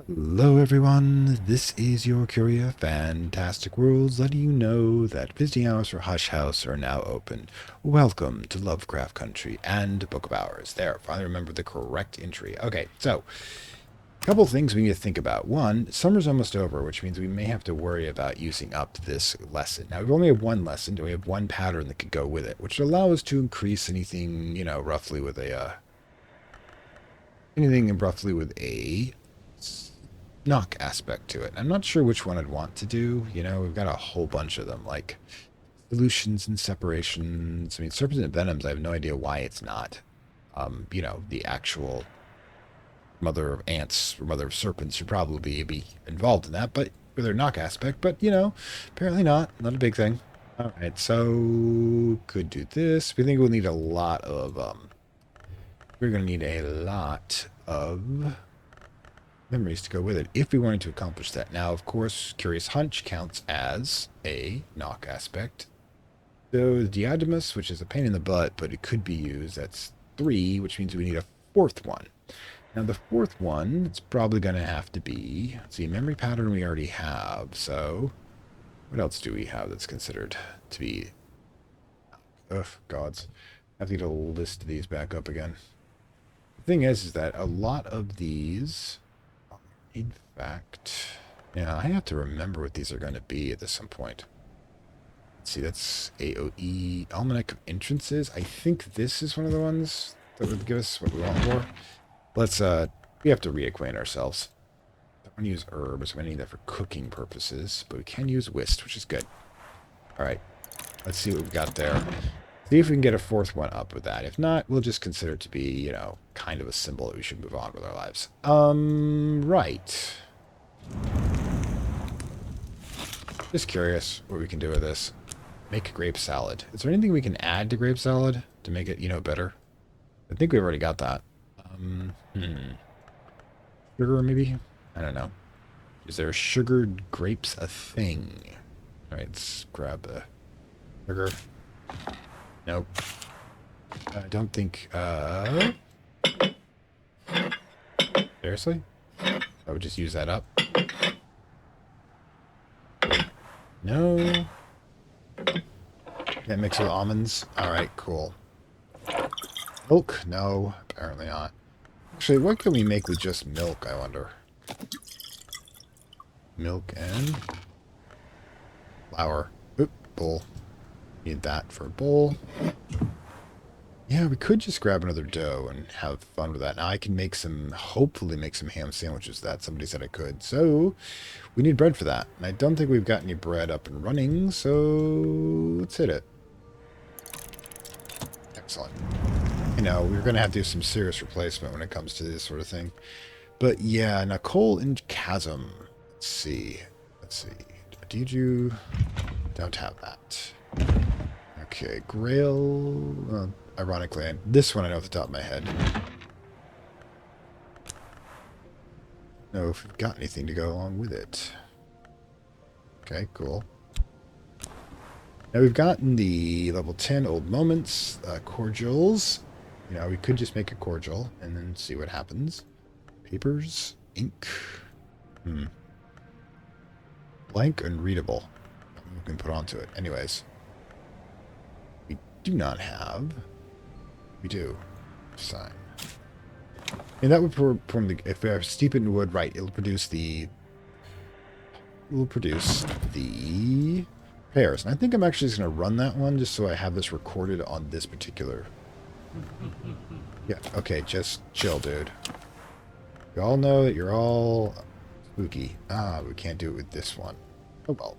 Hello everyone, this is your Curia Fantastic Worlds letting you know that visiting hours for Hush House are now open. Welcome to Lovecraft Country and Book of Hours. There, finally remember the correct entry. Okay, so, a couple things we need to think about. One, summer's almost over, which means we may have to worry about using up this lesson. Now, we only have one lesson, and we have one pattern that could go with it, which would allow us to increase anything, roughly with a knock aspect to it. I'm not sure which one I'd want to do. We've got a whole bunch of them, like solutions and separations. I mean, serpents and venoms, I have no idea why it's not. The actual mother of ants or mother of serpents should probably be involved in that, but with their knock aspect, but apparently not a big thing. All right, so could do this. We think we'll need a lot of we're going to need a lot of memories to go with it if we wanted to accomplish that. Now, of course, Curious Hunch counts as a knock aspect. So the Diademus, which is a pain in the butt, but it could be used, that's 3, which means we need a fourth one. Now, the fourth one, it's probably going to have to be, let's see, memory pattern we already have. So what else do we have that's considered to be, gods. I have to get a list of these back up again. The thing is that a lot of these, in fact, yeah, I have to remember what these are going to be at some point. Let's see, that's AOE, Almanac of Entrances. I think this is one of the ones that would give us what we want for. Let's, we have to reacquaint ourselves. I don't want to use herbs. We need that for cooking purposes, but we can use whist, which is good. All right, let's see what we've got there. See if we can get a fourth one up with that. If not, we'll just consider it to be, kind of a symbol that we should move on with our lives. Right. Just curious what we can do with this. Make grape salad. Is there anything we can add to grape salad to make it, better? I think we've already got that. Sugar, maybe? I don't know. Is there sugared grapes a thing? All right, let's grab the sugar. Nope. I don't think, seriously? I would just use that up. No. Can't mix with almonds? Alright, cool. Milk? No, apparently not. Actually, what can we make with just milk, I wonder? Milk and flour. Oop, bowl. Need that for a bowl. Yeah, we could just grab another dough and have fun with that. Now I can hopefully make some ham sandwiches. That somebody said I could. So we need bread for that. And I don't think we've got any bread up and running, so let's hit it. Excellent. We're going to have to do some serious replacement when it comes to this sort of thing. But yeah, now coal and chasm. Let's see. Do don't have that. Okay, Grail. Ironically, this one I know off the top of my head. No, if we've got anything to go along with it. Okay, cool. Now we've gotten the level 10 old moments, cordials. We could just make a cordial and then see what happens. Papers, ink. Blank, unreadable. We can put onto it. Anyways. We do not have. We do. Sign. And that would form the. If we have steep it in wood, right, it'll produce the pairs. And I think I'm actually just going to run that one just so I have this recorded on this particular. Yeah, okay, just chill, dude. You all know that you're all spooky. We can't do it with this one. Oh well.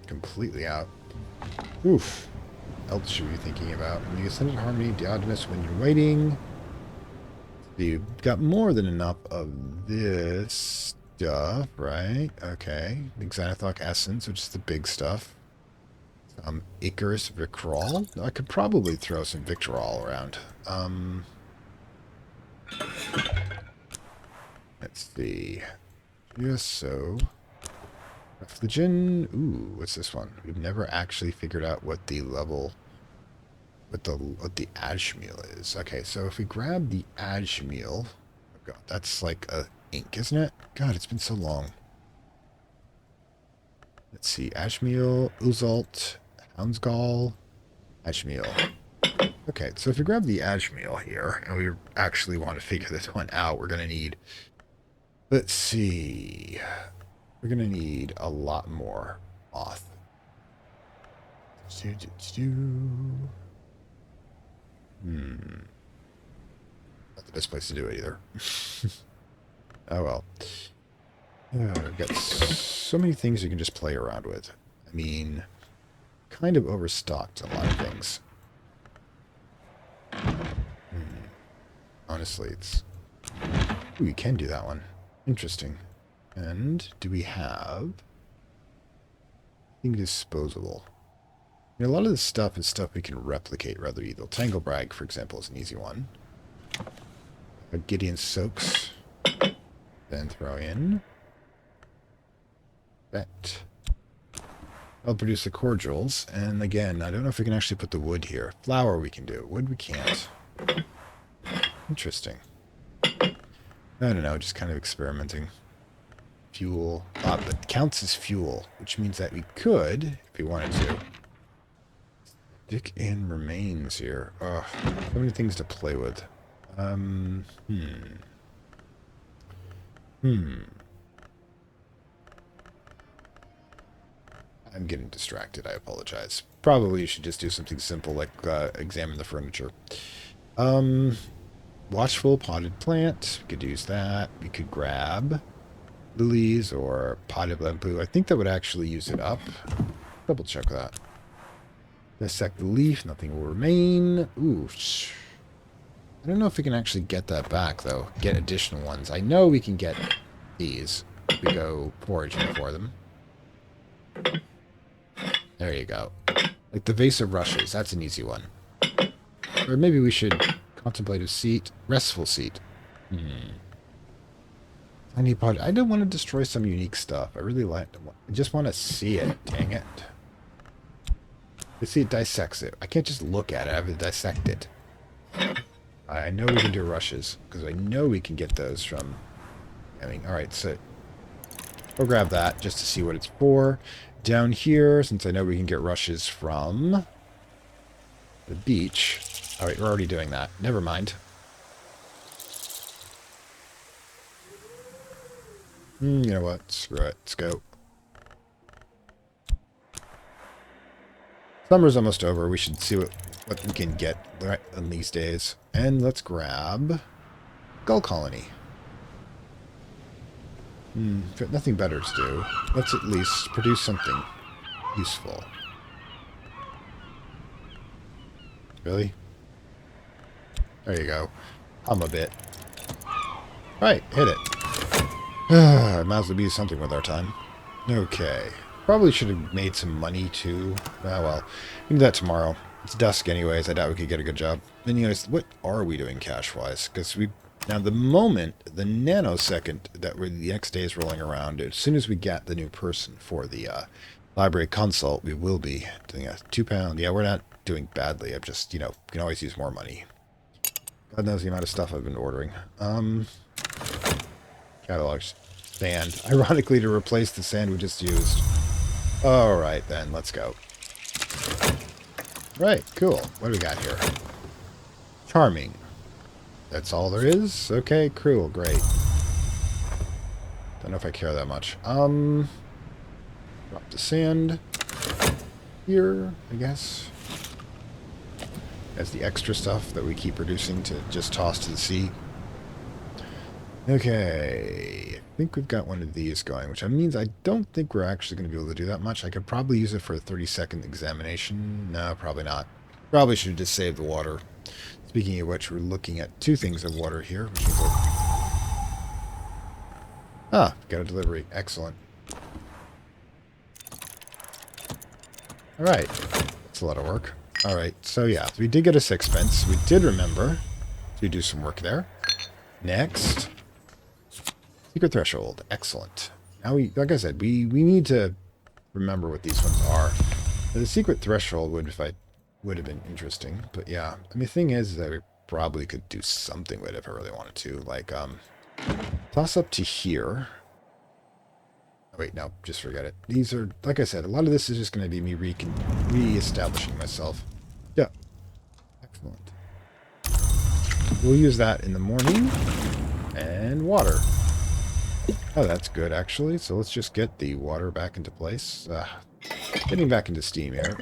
Completely out. Oof. Else should we be thinking about? When you ascended harmony, Diogenes, when you're waiting. You've got more than enough of this stuff, right? Okay. The Xanathok Essence, which is the big stuff. Icarus Victrol. I could probably throw some Victrol around. Let's see. Just so. Refligen. Ooh, what's this one? We've never actually figured out what the level, what the ash meal is. Okay, so if we grab the ash meal, God, that's like a ink, isn't it? God, it's been so long. Let's see. Ashmeal, Uzalt, Houndsgall, Ashmeal. Okay, so if we grab the Ashmeal here, and we actually want to figure this one out, we're going to need... Let's see. We're going to need a lot more moth. Not the best place to do it either. Oh well. We've got so many things you can just play around with. I mean, kind of overstocked a lot of things. Honestly, it's... Ooh, you can do that one. Interesting. And do we have... I think disposable. I mean, a lot of this stuff is stuff we can replicate rather easily. Tanglebrag, for example, is an easy one. A Gideon Soaks. Then throw in... Bet. I'll produce the cordials. And again, I don't know if we can actually put the wood here. Flour we can do. Wood we can't. Interesting. I don't know, just kind of experimenting. Fuel. But it counts as fuel, which means that we could, if we wanted to. Stick in remains here. Ugh, so many things to play with. I'm getting distracted. I apologize. Probably you should just do something simple like examine the furniture. Watchful potted plant. We could use that. We could grab lilies or potted bamboo. I think that would actually use it up. Double check that. Dissect the leaf. Nothing will remain. Ooh. I don't know if we can actually get that back, though. Get additional ones. I know we can get these. We go foraging for them. There you go. Like the vase of rushes. That's an easy one. Or maybe we should... Contemplative seat. Restful seat. Tiny pod. I don't want to destroy some unique stuff. I really like... I just want to see it. Dang it. Let's see, it dissects it. I can't just look at it. I have to dissect it. I know we can do rushes. Because I know we can get those from... I mean, alright, so... We'll grab that just to see what it's for. Down here, since I know we can get rushes from... the beach... Alright, we're already doing that. Never mind. You know what? Screw it. Let's go. Summer's almost over. We should see what we can get right in these days. And let's grab... Gull Colony. Got nothing better to do. Let's at least produce something useful. Really? There you go. Hum a bit. Right, hit it. Might as well do something with our time. Okay. Probably should have made some money too. Ah, well. We can do that tomorrow. It's dusk anyways. I doubt we could get a good job. Anyways, what are we doing cash-wise? Because we... Now, the moment, the nanosecond that the next day is rolling around, as soon as we get the new person for the library consult, we will be doing a £2. Yeah, we're not doing badly. I'm just, you know, we can always use more money. God knows the amount of stuff I've been ordering. Catalogs. Sand. Ironically, to replace the sand we just used. Alright, then. Let's go. Right, cool. What do we got here? Charming. That's all there is? Okay, cool. Great. Don't know if I care that much. Drop the sand. Here, I guess. As the extra stuff that we keep producing to just toss to the sea. Okay, I think we've got one of these going, which means I don't think we're actually going to be able to do that much. I could probably use it for a 30-second examination. No, probably not. Probably should have just saved the water. Speaking of which, we're looking at two things of water here. Which is got a delivery. Excellent. Alright, that's a lot of work. Alright, so yeah, we did get a sixpence. We did remember to do some work there. Next. Secret threshold. Excellent. Now, like I said, we need to remember what these ones are. The secret threshold would have been interesting, but yeah. I mean, the thing is that we probably could do something with it if I really wanted to. Like, Toss up to here. Oh, wait, no, just forget it. These are, like I said, a lot of this is just going to be me re-establishing myself. Yeah, excellent. We'll use that in the morning. And water. Oh, that's good, actually. So let's just get the water back into place. Getting back into steam here.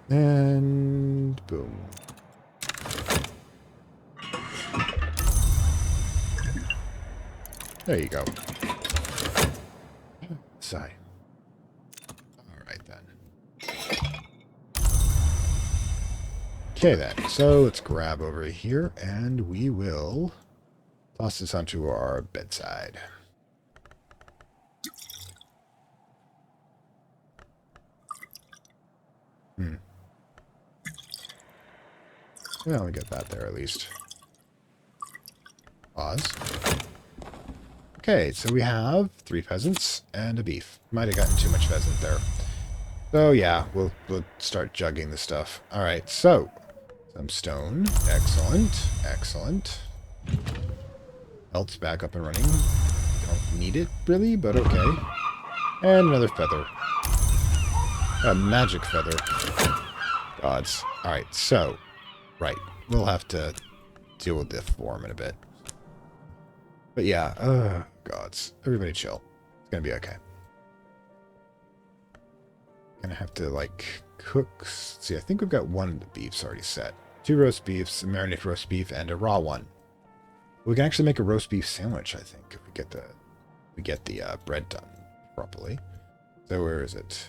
And boom. There you go. Sigh. All right, then. Okay, then. So let's grab over here, and we will toss this onto our bedside. Well, we get that there at least. Pause. Okay, so we have 3 pheasants and a beef. Might have gotten too much pheasant there. So yeah, we'll start jugging the stuff. Alright, so some stone. Excellent. Excellent. Health's back up and running. Don't need it really, but okay. And another feather. A magic feather. Gods. Alright, so right. We'll have to deal with the form in a bit. But yeah, gods. Everybody chill. It's gonna be okay. Gonna have to, like, cook. See, I think we've got one of the beefs already set. 2 roast beefs, a marinated roast beef, and a raw one. We can actually make a roast beef sandwich, I think, if we get the bread done properly. So where is it?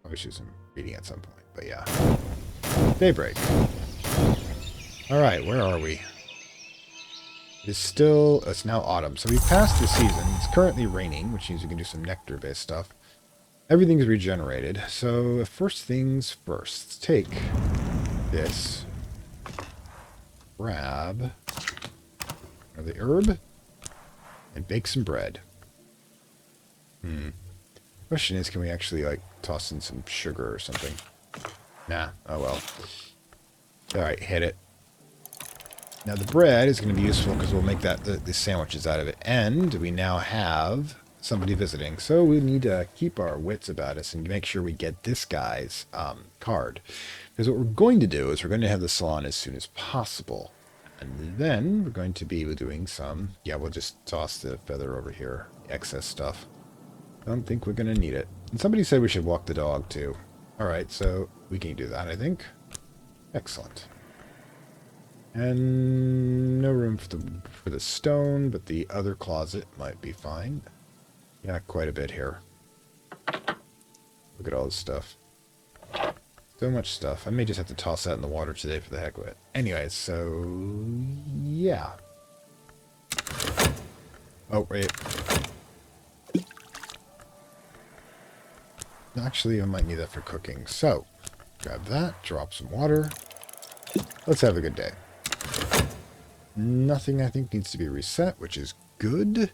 Probably should do some reading at some point, but yeah. Daybreak. Alright, where are we? It's now autumn, so we've passed the season. It's currently raining, which means we can do some nectar-based stuff. Everything's regenerated, so first things first. Let's take this, grab the herb, and bake some bread. Question is, can we actually, like, toss in some sugar or something? Nah, oh well. Alright, hit it. Now the bread is going to be useful because we'll make the sandwiches out of it. And we now have somebody visiting. So we need to keep our wits about us and make sure we get this guy's card. Because what we're going to do is we're going to have the salon as soon as possible. And then we're going to be doing some... Yeah, we'll just toss the feather over here. Excess stuff. I don't think we're going to need it. And somebody said we should walk the dog too. Alright, so we can do that, I think. Excellent. And no room for the stone, but the other closet might be fine. Yeah, quite a bit here. Look at all this stuff. So much stuff. I may just have to toss that in the water today for the heck of it. Anyway, so... yeah. Oh, wait. Actually, I might need that for cooking. So, grab that, drop some water. Let's have a good day. Nothing, I think, needs to be reset, which is good.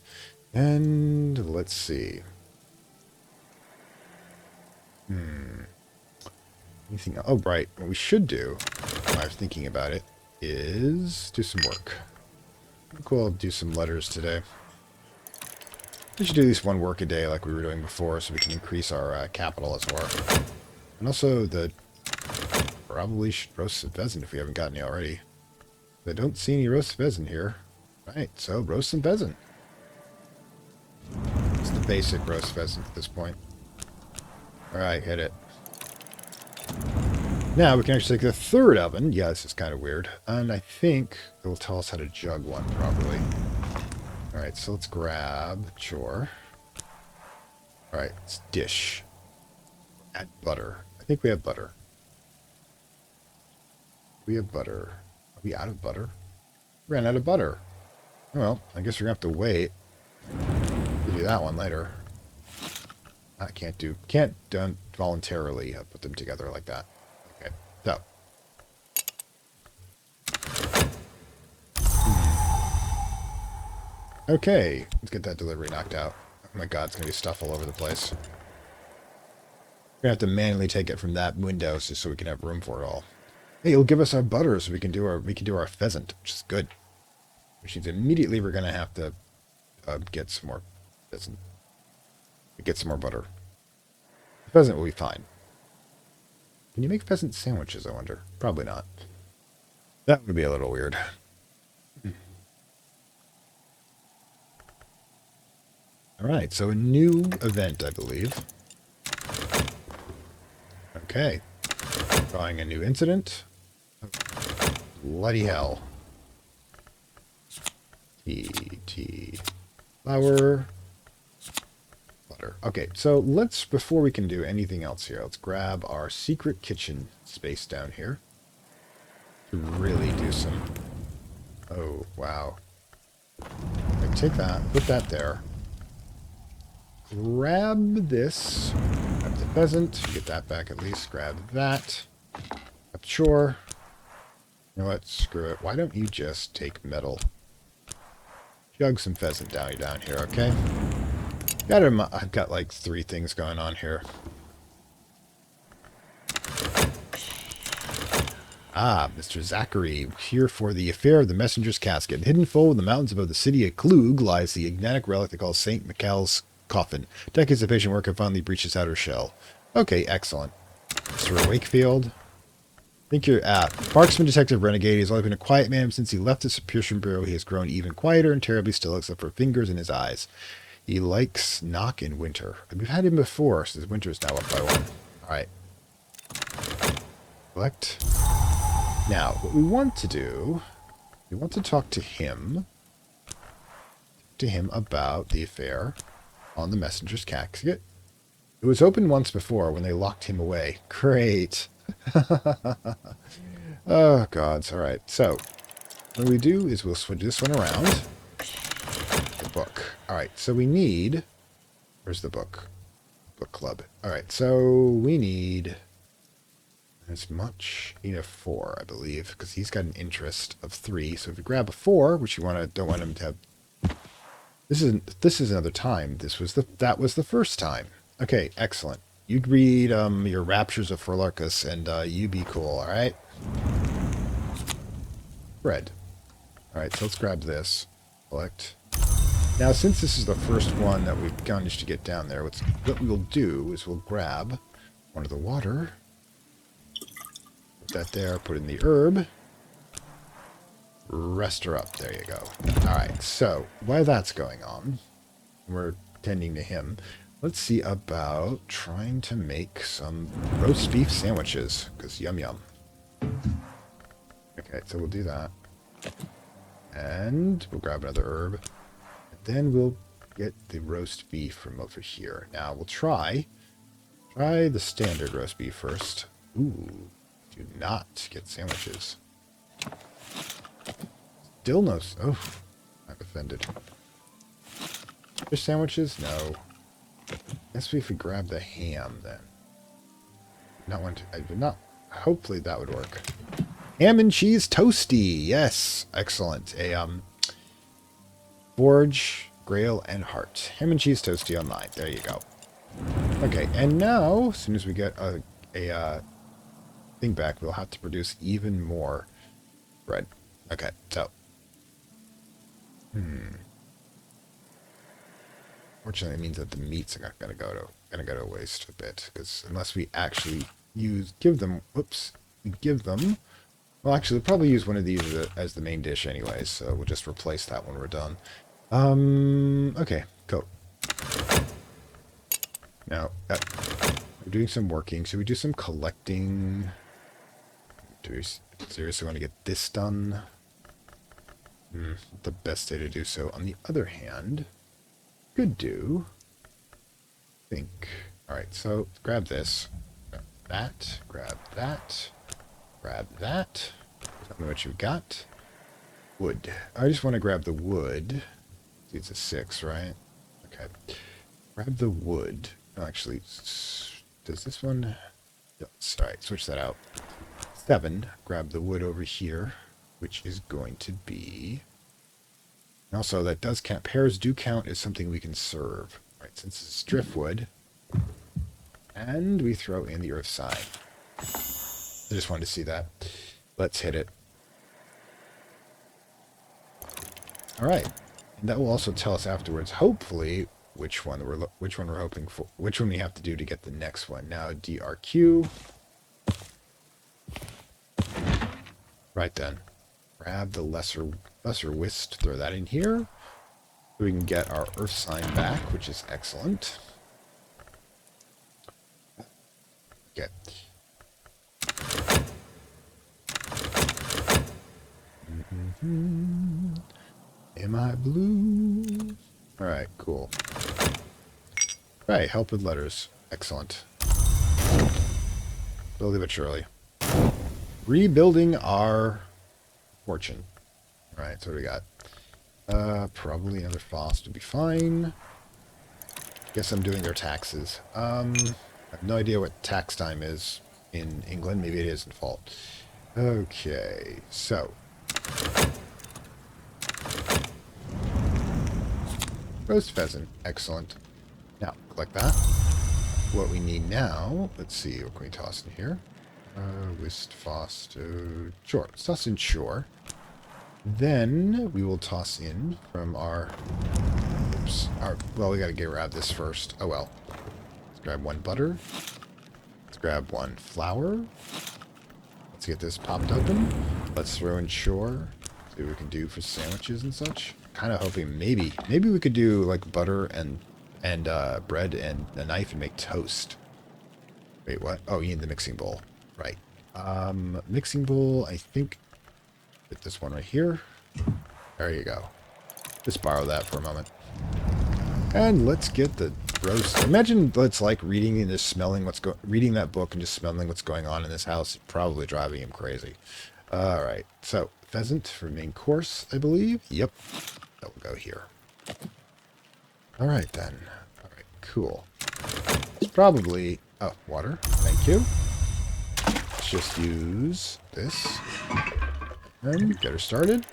And let's see. Anything? Oh, right. What we should do, when I was thinking about it, is do some work. I think we'll do some letters today. We should do at least one work a day like we were doing before so we can increase our capital as well. And also, probably should roast some pheasant if we haven't gotten any already. I don't see any roast pheasant here. Right, so roast some pheasant. It's the basic roast pheasant at this point. Alright, hit it. Now we can actually take the third oven. Yeah, this is kind of weird. And I think it will tell us how to jug one properly. Alright, so let's grab chore. Alright, let's dish. Add butter. I think we have butter. We have butter. Are we out of butter? Ran out of butter. Well, I guess we're going to have to wait. We'll do that one later. I can't voluntarily put them together like that. Okay, so. Okay, let's get that delivery knocked out. Oh my god, it's going to be stuff all over the place. We're going to have to manually take it from that window just so we can have room for it all. Hey, it'll give us our butter so we can do our pheasant, which is good. Which means immediately we're gonna have to get some more pheasant. Get some more butter. The pheasant will be fine. Can you make pheasant sandwiches, I wonder? Probably not. That would be a little weird. Alright, so a new event, I believe. Okay. Drawing a new incident. Oh, bloody hell. Tea. Flour. Butter. Okay, so let's, before we can do anything else here, let's grab our secret kitchen space down here. To really do some... Oh, wow. Okay, take that, put that there. Grab this. Grab the pheasant. Get that back at least. Grab that. Up the shore. You know what? Screw it. Why don't you just take metal? Jug some pheasant down here, okay? I've got like 3 things going on here. Ah, Mr. Zachary, here for the affair of the messenger's casket. Hidden full in the mountains above the city of Klug lies the enigmatic relic they call St. Michael's coffin. Decades of patient work have finally breached its outer shell. Okay, excellent. Mr. Wakefield. Think you're marksman detective renegade. He's only been a quiet man since he left the Superior Bureau. He has grown even quieter and terribly still, except for fingers in his eyes. He likes knock in winter. We've had him before, so his winter is now up by 1. Alright. Select. Now, what we want to do, we want to talk to him about the affair on the messenger's casket. It was open once before when they locked him away. Great. Oh, gods. All right. So, what we do is we'll switch this one around. The book. All right. So we need... Where's the book? Book club. All right. So we need... as much. You need a 4, I believe, because he's got an interest of 3. So if you grab a 4, which you don't want him to have... This is another time. That was the first time. Okay, excellent. You read your Raptures of Forlarcus, and you be cool, alright? Bread. Alright, so let's grab this. Select. Now, since this is the first one that we've managed to get down there, what we'll do is we'll grab one of the water. Put that there, put in the herb. Rest her up. There you go. Alright, so while that's going on, we're tending to him. Let's see about trying to make some roast beef sandwiches, because yum yum. Okay, so we'll do that. And we'll grab another herb. And then we'll get the roast beef from over here. Now we'll try the standard roast beef first. Ooh, do not get sandwiches. Still no... Oh, I'm offended. Fish sandwiches? No. Guess we could grab the ham then. Not want to... I would not... Hopefully that would work. Ham and cheese toasty. Yes. Excellent. Forge, Grail, and Heart. Ham and cheese toasty online. There you go. Okay, and now, as soon as we get a thing back, we'll have to produce even more bread. Okay, so... Fortunately, it means that the meats are gonna go to waste a bit, because unless we actually give them. Well, actually, we'll probably use one of these as the main dish anyways, so we'll just replace that when we're done. Okay, cool. Now, we're doing some working. Should we do some collecting? Do we seriously want to get this done? The best day to do so. On the other hand, could do... Alright, so grab this. Grab that. Grab that. Grab that. Tell me what you've got. Wood. I just want to grab the wood. See, it's a 6, right? Okay. Grab the wood. Oh, actually, does this one... Alright, switch that out. 7. Grab the wood over here, which is going to be... And also, that does count. Pears do count as something we can serve. Right, since it's driftwood. And we throw in the earth sign. I just wanted to see that. Let's hit it. All right. And that will also tell us afterwards, hopefully, which one we're hoping for, which one we have to do to get the next one. Now, DRQ. Right then. Grab the lesser whist, throw that in here. So we can get our earth sign back, which is excellent. Okay. Am I blue? Alright, cool. Right, help with letters. Excellent. Slowly but surely. Rebuilding our fortune. Alright, so what do we got? Probably another FOSS would be fine. Guess I'm doing their taxes. I have no idea what tax time is in England. Maybe it isn't fault. Okay, so. Roast pheasant. Excellent. Now, collect that. What we need now, let's see, what can we toss in here? Whist, FOSS, sure. Let's toss in shore. Then we will toss in from our... Oops. Well, we got to grab this first. Oh, well. Let's grab one butter. Let's grab one flour. Let's get this popped open. Let's throw in shore. See what we can do for sandwiches and such. Kind of hoping maybe we could do like butter and bread and a knife and make toast. Wait, what? Oh, you need the mixing bowl. Right. Mixing bowl, I think... Get this one right here. There you go. Just borrow that for a moment. And let's get the roast. Imagine what it's like reading and just smelling reading that book and just smelling what's going on in this house. Probably driving him crazy. All right. So pheasant for main course, I believe. Yep. That will go here. All right then. All right. Cool. It's probably water. Thank you. Let's just use this. And get her started.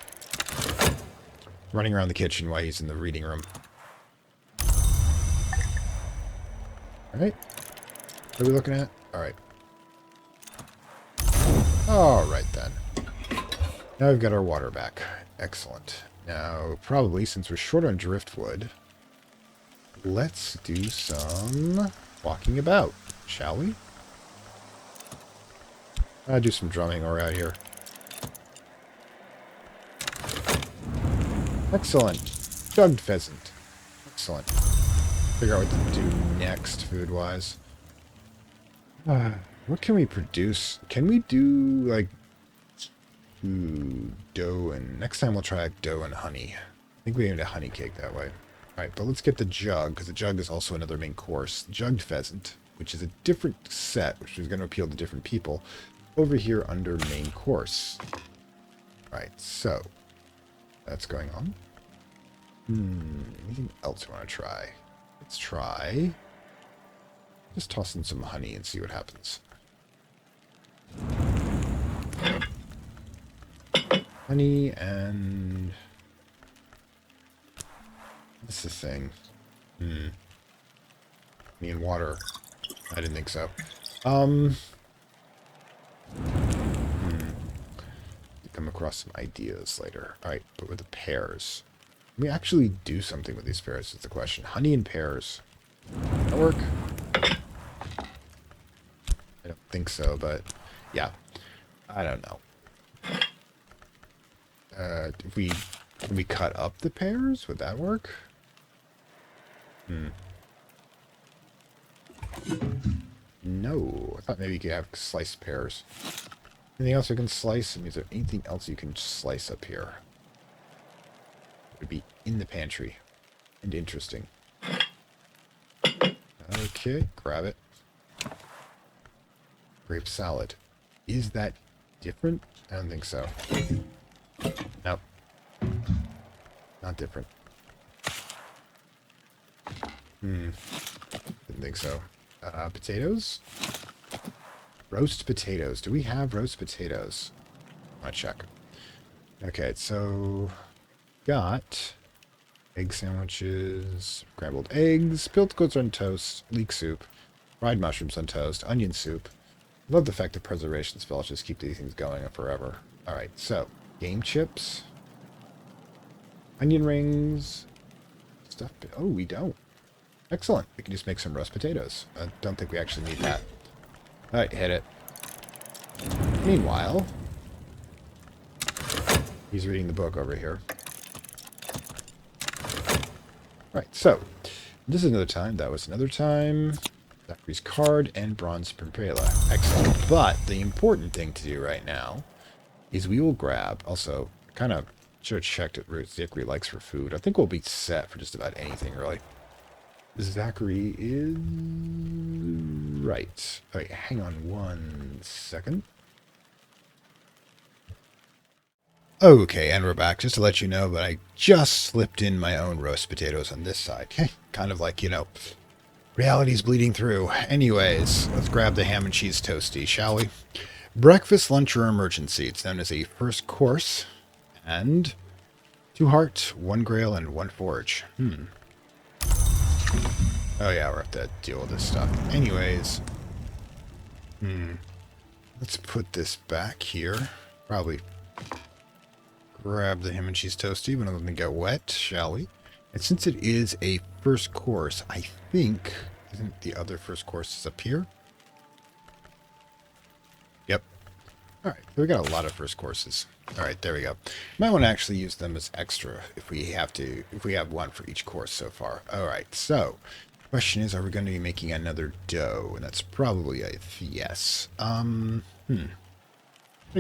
Running around the kitchen while he's in the reading room. Alright. What are we looking at? Alright. Alright then. Now we've got our water back. Excellent. Now, probably, since we're short on driftwood, let's do some walking about, shall we? I'll do some drumming right here. Excellent. Jugged pheasant. Excellent. Figure out what to do next, food-wise. What can we produce? Can we do, like, dough and... Next time we'll try dough and honey. I think we need a honey cake that way. Alright, but let's get the jug, because the jug is also another main course. Jugged pheasant, which is a different set, which is going to appeal to different people, over here under main course. Alright, so... That's going on. Anything else we want to try? Let's try... Just toss in some honey and see what happens. Honey and... What's the thing? Honey and water. I didn't think so. Come across some ideas later. Alright, but with the pears. Can we actually do something with these pears is the question. Honey and pears. Does that work? I don't think so, but yeah. I don't know. If we cut up the pears, would that work? No. I thought maybe you could have sliced pears. Anything else you can slice? Is there anything else you can slice up here? It would be in the pantry. And interesting. Okay, grab it. Grape salad. Is that different? I don't think so. Nope. Not different. Didn't think so. Potatoes? Roast potatoes. Do we have roast potatoes? I'll check. Okay, so got egg sandwiches, scrambled eggs, peeled goats on toast, leek soup, fried mushrooms on toast, onion soup, Love the fact that preservation spells just keep these things going forever. Alright, so, game chips. Onion rings. Stuff. Oh, we don't. Excellent. We can just make some roast potatoes. I don't think we actually need that. Alright, hit it. Meanwhile, he's reading the book over here. Right, so, this is another time. That was another time. Zachary's card and bronze Primpela. Excellent. But the important thing to do right now is we will grab, also, kind of should have checked at what Zachary likes for food. I think we'll be set for just about anything, really. Zachary is right. Wait, hang on 1 second. Okay, and we're back. Just to let you know, but I just slipped in my own roast potatoes on this side. Kind of like, you know, reality's bleeding through. Anyways, let's grab the ham and cheese toasty, shall we? Breakfast, lunch, or emergency. It's known as a first course. And 2 heart, 1 grail, and 1 forage. Oh yeah, we're have to deal with this stuff. Anyways. Let's put this back here. Probably grab the ham and cheese toasty, but I'm going to get wet, shall we? And since it is a first course, I think... Isn't the other first courses up here? Yep. Alright, so we got a lot of first courses. Alright, there we go. Might want to actually use them as extra if we have to, if we have one for each course so far. Alright, so, question is, are we going to be making another dough? And that's probably a yes. Out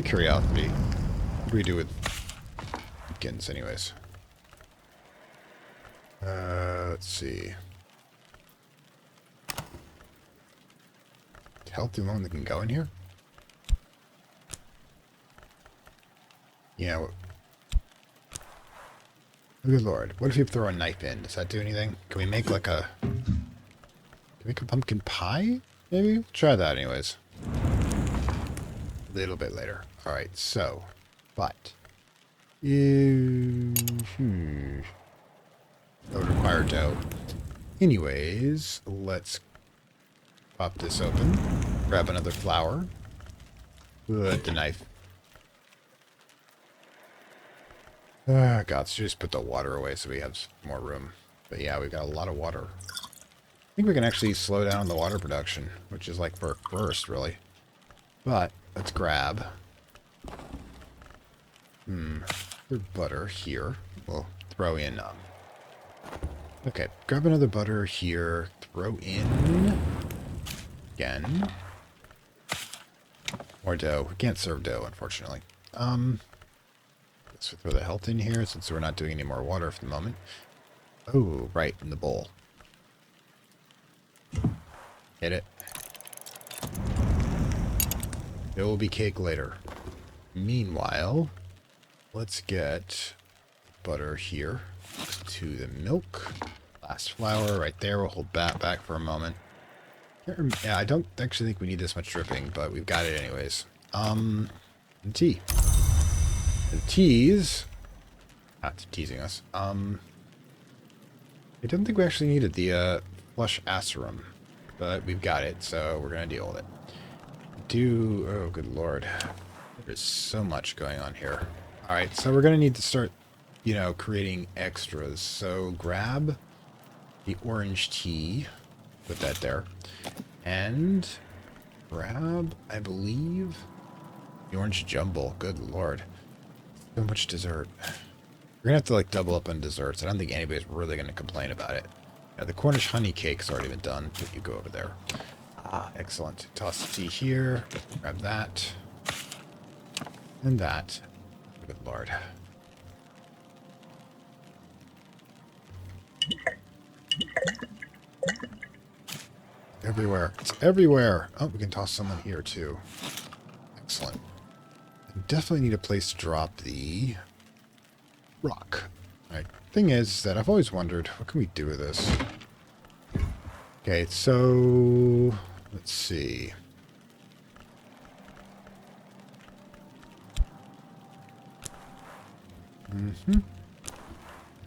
curiosity. What do we do with pumpkins, anyways? Let's see. Healthy one that can go in here? Yeah. Good lord. What if you throw a knife in? Does that do anything? Can we make like a... Can we make a pumpkin pie? Maybe? Try that anyways. A little bit later. Alright, so. But. That would require dough. Anyways, let's pop this open. Grab another flour. Put the knife. Ah, God, so just put the water away so we have more room. But yeah, we've got a lot of water. I think we can actually slow down the water production, which is like for first, really. But let's grab butter here. We'll throw in okay, grab another butter here. Throw in again more dough. We can't serve dough, unfortunately. Let's throw the health in here since we're not doing any more water for the moment. Oh, right, in the bowl. Hit it. It will be cake later. Meanwhile, let's get butter here to the milk. Last flour right there. We'll hold that back for a moment. Yeah, I don't actually think we need this much dripping, but we've got it anyways. And tea. And teas. Not teasing us. I don't think we actually needed the flush acerum, but we've got it, so we're gonna deal with it. Oh, good lord. There's so much going on here. Alright, so we're gonna need to start, you know, creating extras. So grab the orange tea. Put that there. And grab, I believe, the orange jumble. Good lord. So much dessert. We're gonna have to like double up on desserts. I don't think anybody's really gonna complain about it. Now, the Cornish honey cake's already been done, but you go over there. Ah, excellent. Toss the tea here. Grab that. And that. Good lord. Everywhere. It's everywhere. Oh, we can toss someone here too. Excellent. I definitely need a place to drop the rock. Alright. Thing is that I've always wondered, what can we do with this? Okay, so let's see.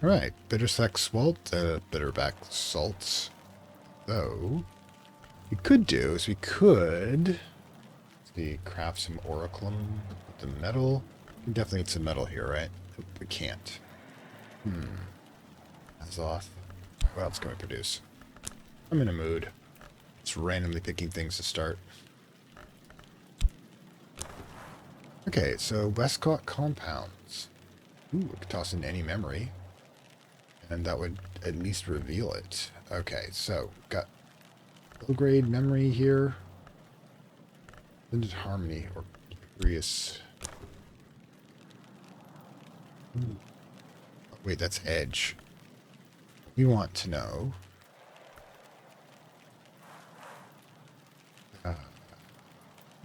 Alright, bittersack salt, bitterback salts. So, we could do is we could see, craft some oriclum with the metal. We can definitely get some metal here, right? Nope, we can't. Azoth. What else can we produce? I'm in a mood. Just randomly picking things to start. Okay, so Westcott compounds. Ooh, we could toss in any memory. And that would at least reveal it. Okay, so got low grade memory here. Blended harmony or curious. Ooh. Oh, wait, that's edge. We want to know.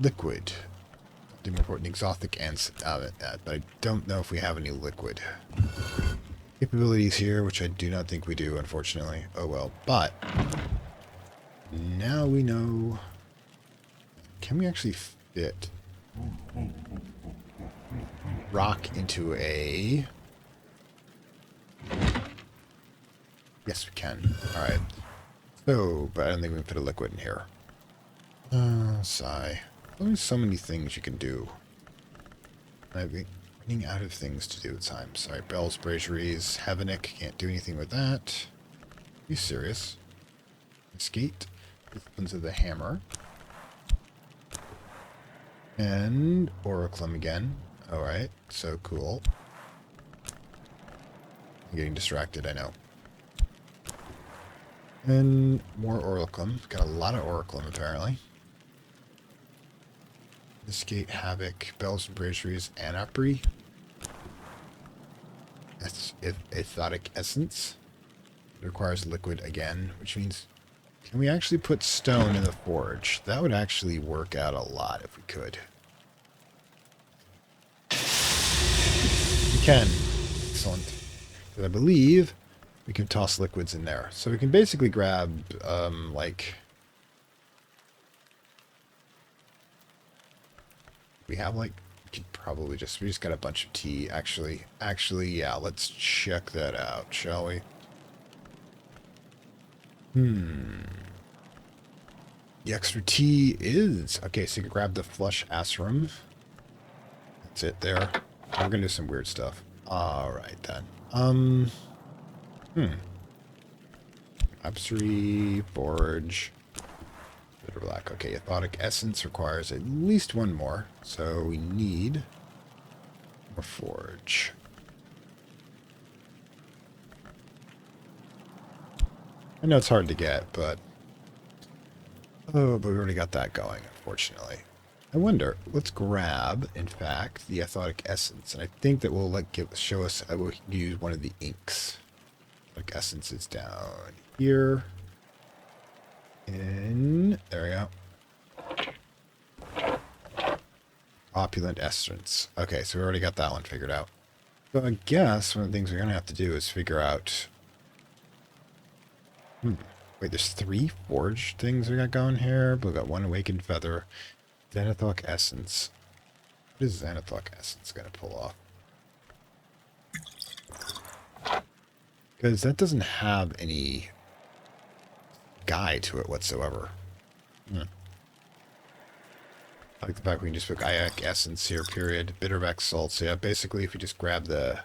Liquid. The more important exothic and but I don't know if we have any liquid capabilities here, which I do not think we do, unfortunately. Oh well, but now we know. Can we actually fit rock into a... Yes, we can. Alright. So, but I don't think we can fit a liquid in here. Sigh. There's so many things you can do. I've been running out of things to do at times. Sorry, Bell's Braziers, Heavenic, can't do anything with that. Are you serious? Skate, Disciplines of the Hammer. And Oriclum again. Alright, so cool. I'm getting distracted, I know. And more Oriclum. Got a lot of Oriclum, apparently. Escape, Havoc, Bells and Braziers, Anapri. That's Ethotic Essence. It requires liquid again, which means... Can we actually put stone in the forge? That would actually work out a lot if we could. We can. Excellent. But I believe we can toss liquids in there. So we can basically grab, like... We have, like... We could probably just... We just got a bunch of tea, actually. Actually, yeah, let's check that out, shall we? The extra tea is... Okay, so you can grab the flush acerem. That's it there. We're gonna do some weird stuff. Alright, then. Absary, forge... Bitter black. Okay, Ethotic Essence requires at least one more. So we need... more forge. I know it's hard to get, but... Oh, but we already got that going, unfortunately. I wonder, let's grab, in fact, the Ethotic Essence, and I think that will show us how we can use one of the inks. Like Essence is down here. There we go. Opulent Essence. Okay, so we already got that one figured out. So I guess one of the things we're going to have to do is figure out... Wait, there's 3 forge things we got going here. But we got 1 Awakened Feather. Xanathoc Essence. What is Xanathoc Essence going to pull off? Because that doesn't have any guide to it whatsoever. I like the fact we can just put Gaiac Essence here, period. Bitterbeck Salts. Yeah, basically if we just grab the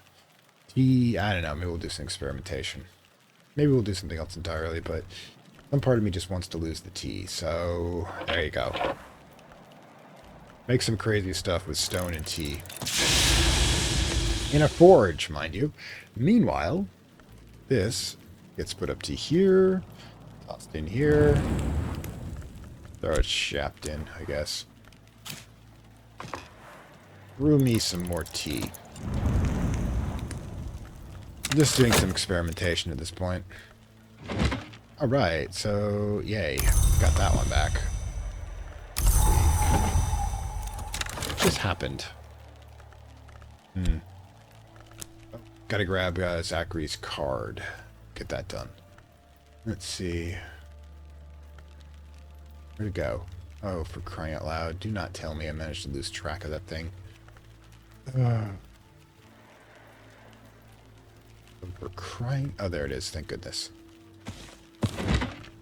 tea, I don't know, maybe we'll do some experimentation. Maybe we'll do something else entirely, but some part of me just wants to lose the tea, so there you go. Make some crazy stuff with stone and tea. In a forge, mind you. Meanwhile, this gets put up to here, tossed in here, throw it shapped in, I guess. Brew me some more tea. Just doing some experimentation at this point. Alright, so yay. Got that one back. What just happened? Gotta grab Zachary's card. Get that done. Let's see. Where'd it go? Oh, for crying out loud. Do not tell me I managed to lose track of that thing. For crying... Oh, there it is. Thank goodness.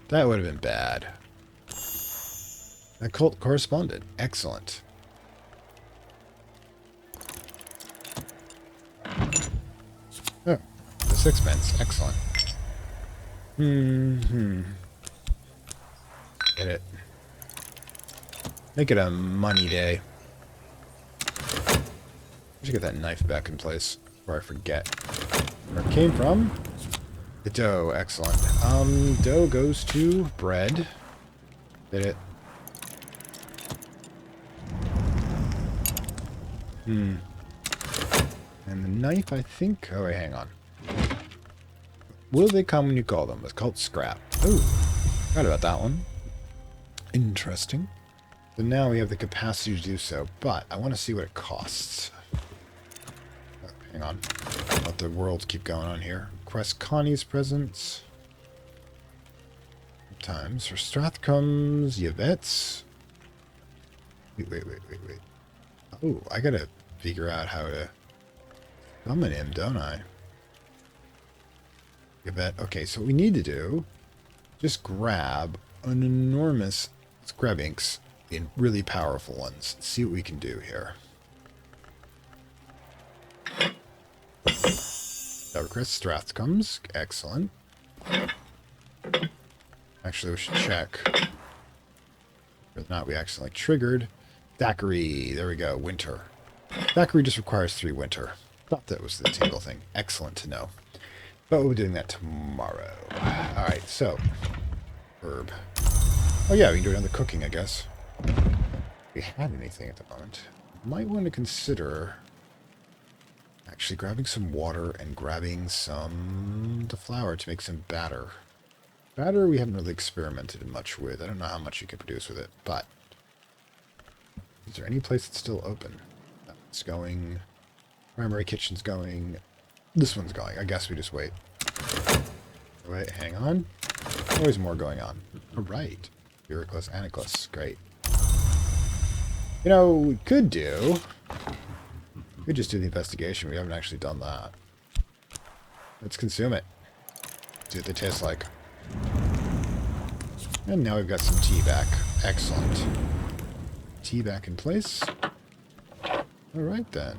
That would have been bad. Occult correspondent. Excellent. Oh, the sixpence. Excellent. Get it. Make it a money day. I should get that knife back in place before I forget where it came from. The dough. Excellent. Dough goes to bread. Did it? And the knife, I think... Oh, wait, hang on. Will they come when you call them? It's called scrap. Oh, forgot about that one. Interesting. So now we have the capacity to do so, but I want to see what it costs. Oh, hang on. Let the worlds keep going on here. Request Connie's presence. Times for Strathcombs, Yvette's. Wait. Oh, I gotta figure out how to summon him, don't I? Yvette. Okay, so what we need to do, just grab an enormous, let's grab inks in really powerful ones. See what we can do here. Lovecraft Strathcombs. Excellent. Actually, we should check whether or not we accidentally triggered. Thackeray. There we go. Winter. Thackeray just requires 3 winter. Thought that was the table thing. Excellent to know. But we'll be doing that tomorrow. Alright, so. Herb. Oh yeah, we can do another cooking, I guess. If we had anything at the moment. Might want to consider actually grabbing some water and grabbing some the flour to make some batter. Batter we haven't really experimented much with. I don't know how much you can produce with it, but is there any place that's still open? It's going. Primary kitchen's going. This one's going. I guess we just wait. Wait, hang on. Always more going on. Alright. Buriclus, Aniclus. Great. You know, we could do. We could just do the investigation. We haven't actually done that. Let's consume it. See what they taste like. And now we've got some tea back. Excellent. Tea back in place. Alright then.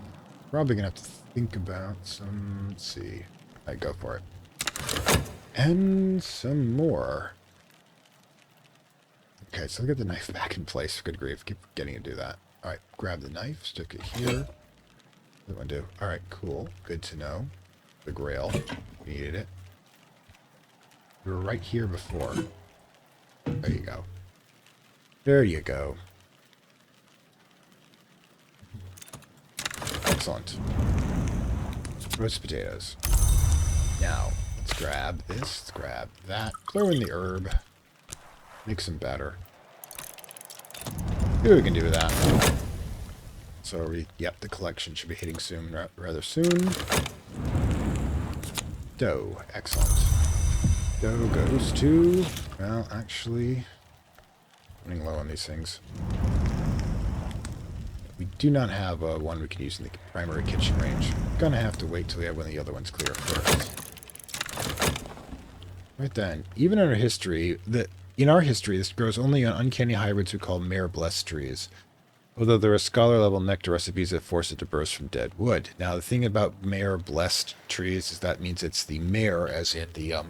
Probably gonna have to think about some... Let's see. Alright, go for it. And some more. Okay, so I'll get the knife back in place. Good grief. Keep forgetting to do that. Alright, grab the knife. Stick it here. What do I want to do? Alright, cool. Good to know. The grail. We needed it. We were right here before. There you go. There you go. Excellent. Roast potatoes. Now, let's grab this, let's grab that, throw in the herb, make some batter. See what we can do with that. So, yep, the collection should be hitting soon, rather soon. Dough, excellent. Dough goes to, well, actually, running low on these things. We do not have one we can use in the primary kitchen range. Gonna have to wait till we have one of the other ones clear first. Right then, even in our history, this grows only on uncanny hybrids we call mare-blessed trees. Although there are scholar-level nectar recipes that force it to burst from dead wood. Now, the thing about mare-blessed trees is that means it's the mare, as in the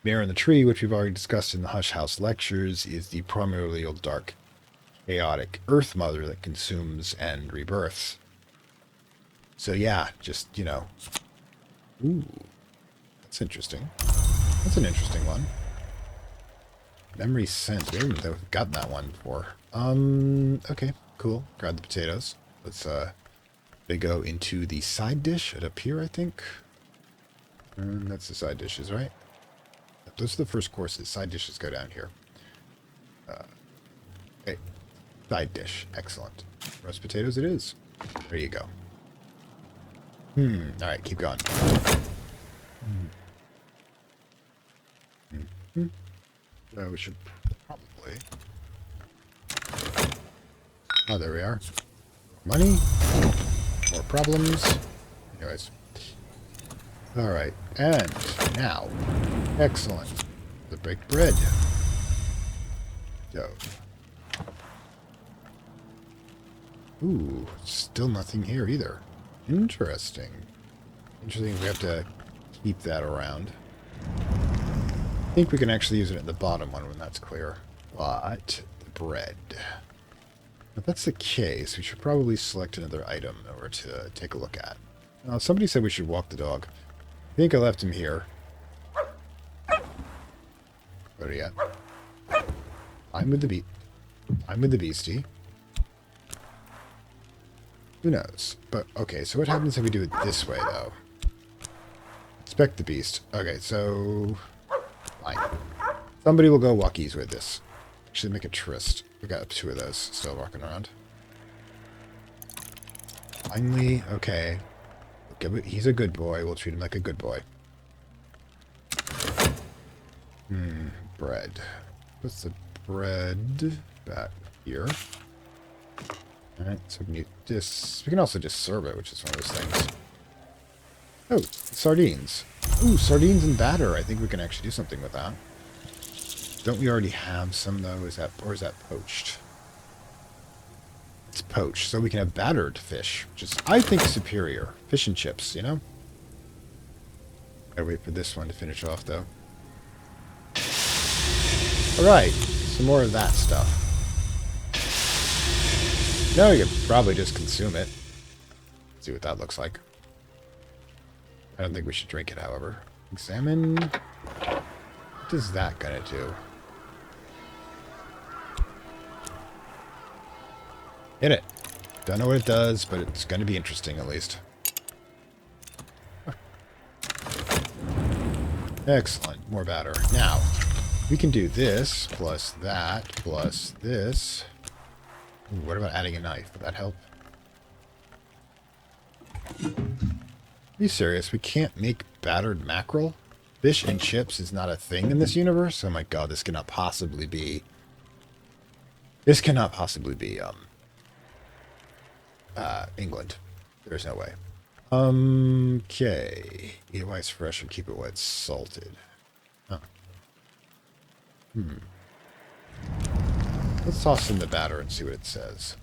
mare in the tree, which we've already discussed in the Hush House lectures, is the primordial dark, chaotic Earth Mother that consumes and rebirths. So yeah, just, you know. Ooh, that's interesting. That's an interesting one. Memory sense. We haven't gotten that one before. Okay, cool. Grab the potatoes. Let's, they go into the side dish up here, I think. And that's the side dishes, right? Those are the first courses. Side dishes go down here. Okay. Side dish. Excellent. Roast potatoes it is. There you go. Alright, keep going. We should probably... Oh, there we are. Money. More problems. Anyways. Alright, and now. Excellent. The baked bread. Stove. Ooh, still nothing here either. Interesting. Interesting, we have to keep that around. I think we can actually use it at the bottom one when that's clear. But, the bread. If that's the case, we should probably select another item in order to take a look at. Somebody said we should walk the dog. I think I left him here. Where are you at? I'm with the beastie. Who knows? But, okay, so what happens if we do it this way, though? Inspect the beast. Okay, so... Fine. Somebody will go walkies with this. Actually, make a tryst. We got 2 of those still walking around. Finally, okay. He's a good boy. We'll treat him like a good boy. Bread. What's the bread back here? Alright, so we can use this. We can also just serve it, which is one of those things. Oh, sardines. Ooh, sardines and batter. I think we can actually do something with that. Don't we already have some, though? Or is that poached? It's poached, so we can have battered fish, which is, I think, superior. Fish and chips, you know? Gotta wait for this one to finish off, though. Alright, some more of that stuff. No, you could probably just consume it. See what that looks like. I don't think we should drink it, however. Examine. What is that gonna do? Hit it. Don't know what it does, but it's gonna be interesting at least. Excellent. More batter. Now, we can do this, plus that, plus this. Ooh, what about adding a knife? Would that help? Are you serious? We can't make battered mackerel? Fish and chips is not a thing in this universe? Oh my god, this cannot possibly be... This cannot possibly be, England. There's no way. Okay. Eat it while it's fresh and keep it while it's salted. Huh. Let's toss in the batter and see what it says.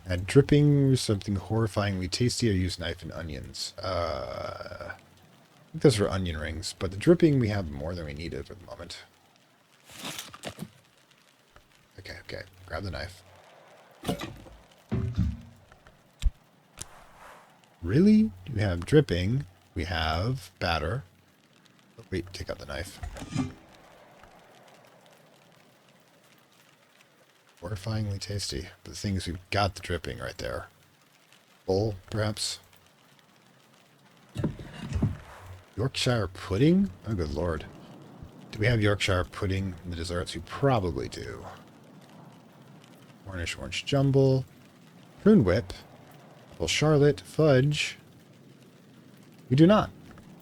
Add dripping, something horrifyingly tasty, or use knife and onions. I think those are onion rings, but the dripping we have more than we needed for the moment. Okay. Grab the knife. Really? We have dripping. We have batter. Oh, wait, take out the knife. Horrifyingly tasty. But the thing is, we've got the dripping right there. Bowl, perhaps? Yorkshire pudding? Oh, good lord. Do we have Yorkshire pudding in the desserts? We probably do. Cornish orange jumble. Prune whip. Apple charlotte. Fudge. We do not.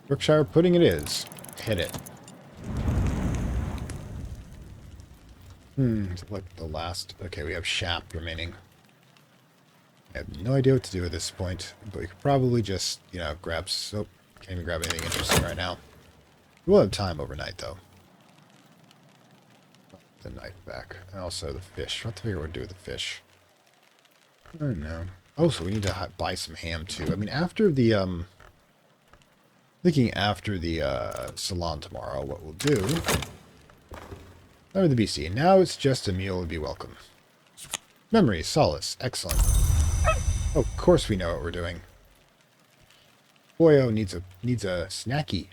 Yorkshire pudding it is. Hit it. Like the last... Okay, we have Shap remaining. I have no idea what to do at this point, but we could probably just, you know, grab soap. Can't even grab anything interesting right now. We'll have time overnight, though. The knife back. And also the fish. What to figure out what to do with the fish. I don't know. Oh, so we need to buy some ham, too. I mean, after the, thinking after the, salon tomorrow, what we'll do... Over the BC. Now it's just a meal would be welcome. Memory, solace. Excellent. Oh, of course we know what we're doing. Boyo needs a snacky.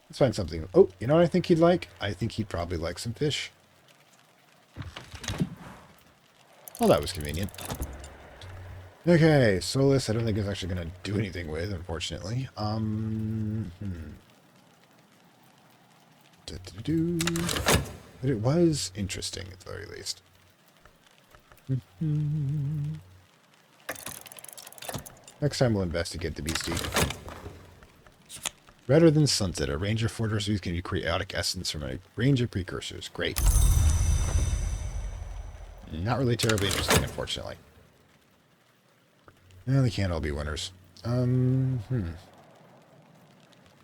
Let's find something. Oh, you know what I think he'd like? I think he'd probably like some fish. Well, that was convenient. Okay, Solus, I don't think it's actually going to do anything with, unfortunately. But it was interesting, at the very least. Next time we'll investigate the beastie. Redder than sunset, a range of fortresses can create chaotic essence from a range of precursors. Great. Not really terribly interesting, unfortunately. No, they can't all be winners.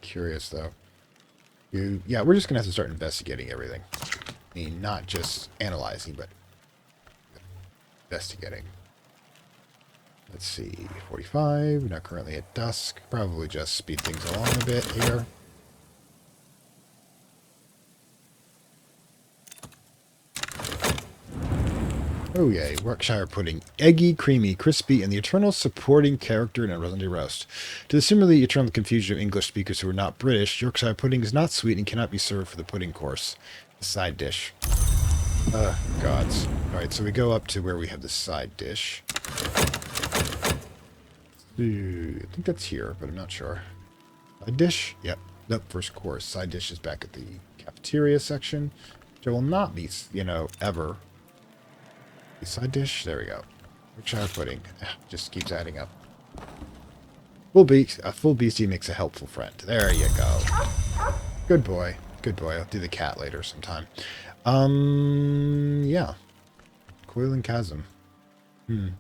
Curious, though. Yeah, we're just going to have to start investigating everything. I mean, not just analyzing, but investigating. Let's see, 45, not currently at dusk. Probably just speed things along a bit here. Oh yay, Yorkshire pudding. Eggy, creamy, crispy, and the eternal supporting character in a Sunday roast. To the similarly eternal confusion of English speakers who are not British, Yorkshire pudding is not sweet and cannot be served for the pudding course. The side dish. Gods. Alright, so we go up to where we have the side dish. I think that's here, but I'm not sure. Side dish? Yep. Nope, first course. Side dish is back at the cafeteria section. Which I will not be, ever. The side dish? There we go. Yorkshire pudding. Just keeps adding up. A full beastie makes a helpful friend. There you go. Good boy. Good boy. I'll do the cat later sometime. Yeah. Coiling chasm. Let's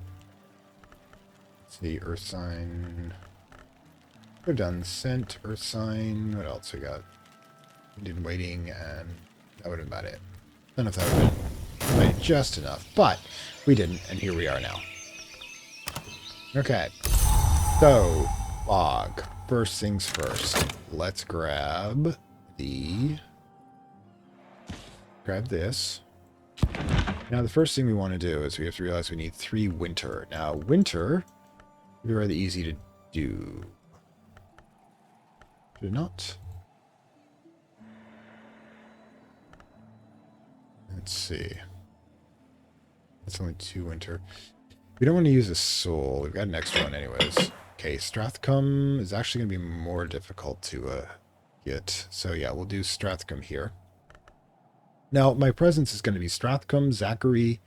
see, earth sign. We've done scent, earth sign. What else we got? We did waiting, and that would have been about it. I don't know if that would have been right, just enough, but we didn't, and here we are now. Okay. So, log. First things first. Let's grab this. Now, the first thing we want to do is we have to realize we need 3 winter. Now, winter would be rather easy to do. Should it not? Let's see. That's only 2 winter. We don't want to use a soul. We've got an extra one anyways. Okay, Strathcombe is actually going to be more difficult to get. So yeah, we'll do Strathcombe here. Now, my presence is going to be Strathcombe, Zachary,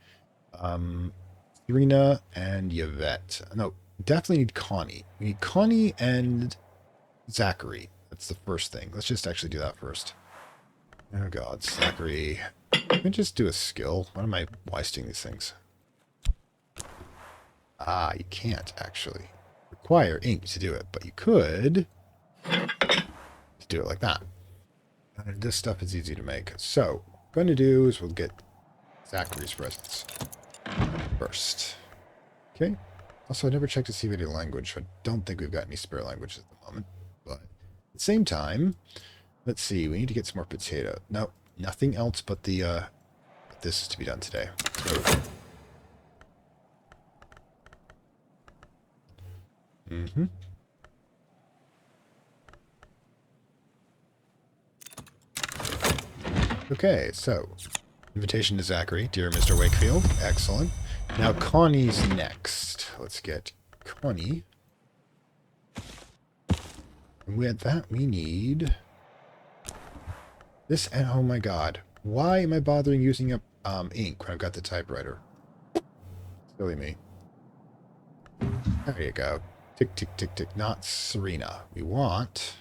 Serena, and Yvette. No, definitely need Connie. We need Connie and Zachary. That's the first thing. Let's just actually do that first. Oh god, Zachary. Let me just do a skill. Why am I wasting these things? Ah, you can't actually require ink to do it, but you could do it like that. And this stuff is easy to make. So, what I'm going to do is we'll get Zachary's presence first. Okay. Also, I never checked to see if we had any language. So I don't think we've got any spare languages at the moment. But at the same time, let's see. We need to get some more potato. No, nothing else but the this is to be done today. So, Okay, so invitation to Zachary, dear Mr. Wakefield. Excellent. Now Connie's next. Let's get Connie. And with that, we need this. And oh my god, why am I bothering using up ink when I've got the typewriter? Silly me. There you go. Tick, tick, tick, tick. Not Serena. We want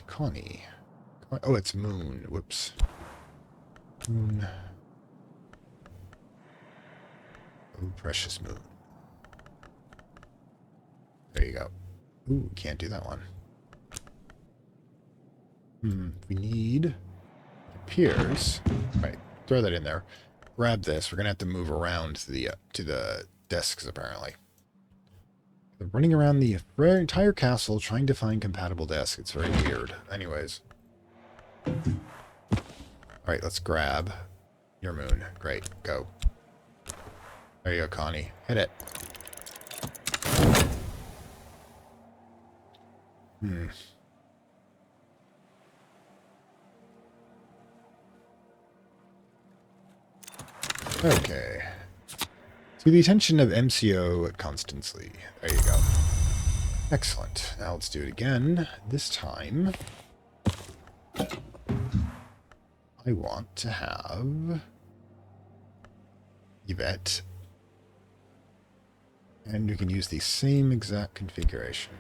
Connie. Oh, it's Moon. Whoops. Moon. Oh, precious Moon. There you go. Ooh, can't do that one. We need... It appears... Right, throw that in there. Grab this. We're going to have to move around to the desks, apparently. They're running around the entire castle trying to find compatible desks. It's very weird. Anyways. Alright, let's grab your moon. Great, go. There you go, Connie. Hit it. Okay. To the attention of MCO Constantly. There you go. Excellent. Now let's do it again. This time, I want to have Yvette. And we can use the same exact configuration.